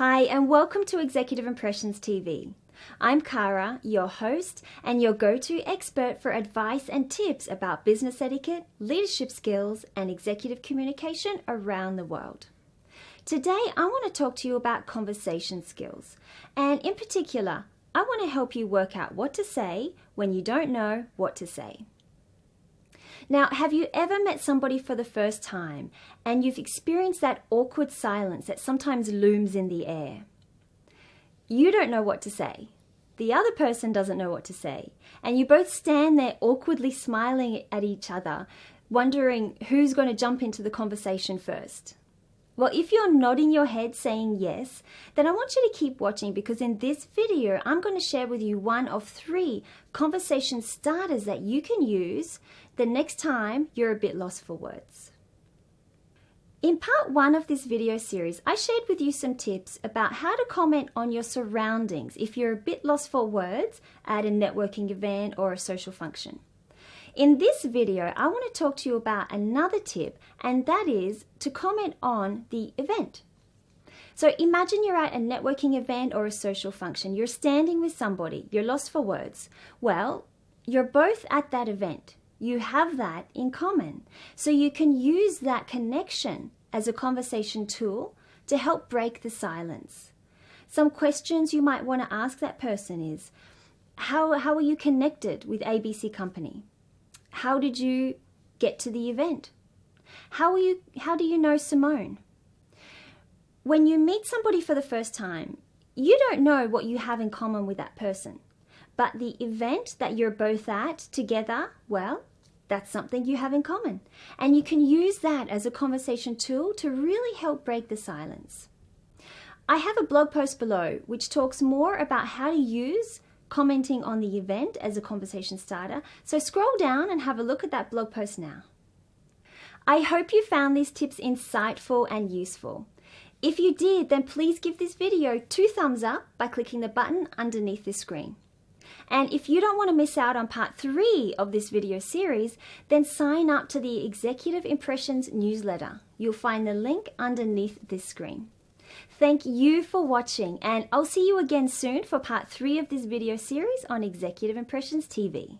Hi, and welcome to Executive Impressions TV. I'm Kara, your host and your go-to expert for advice and tips about business etiquette, leadership skills, and executive communication around the world. Today, I want to talk to you about conversation skills, and in particular, I want to help you work out what to say when you don't know what to say. Now, have you ever met somebody for the first time and you've experienced that awkward silence that sometimes looms in the air? You don't know what to say. The other person doesn't know what to say. And you both stand there awkwardly smiling at each other, wondering who's going to jump into the conversation first. Well, if you're nodding your head saying yes, then I want you to keep watching because in this video, I'm going to share with you one of 3 conversation starters that you can use the next time you're a bit lost for words. In part 1 of this video series, I shared with you some tips about how to comment on your surroundings if you're a bit lost for words at a networking event or a social function. In this video, I want to talk to you about another tip, and that is to comment on the event. So imagine you're at a networking event or a social function. You're standing with somebody. You're lost for words. Well, you're both at that event. You have that in common. So you can use that connection as a conversation tool to help break the silence. Some questions you might want to ask that person is, how are you connected with ABC Company? How did you get to the event? How do you know Simone? When you meet somebody for the first time, you don't know what you have in common with that person. But the event that you're both at together, well, that's something you have in common. And you can use that as a conversation tool to really help break the silence. I have a blog post below which talks more about how to use commenting on the event as a conversation starter. So scroll down and have a look at that blog post now. I hope you found these tips insightful and useful. If you did, then please give this video 2 thumbs up by clicking the button underneath this screen. And if you don't want to miss out on part 3 of this video series, then sign up to the Executive Impressions newsletter. You'll find the link underneath this screen. Thank you for watching, and I'll see you again soon for part 3 of this video series on Executive Impressions TV.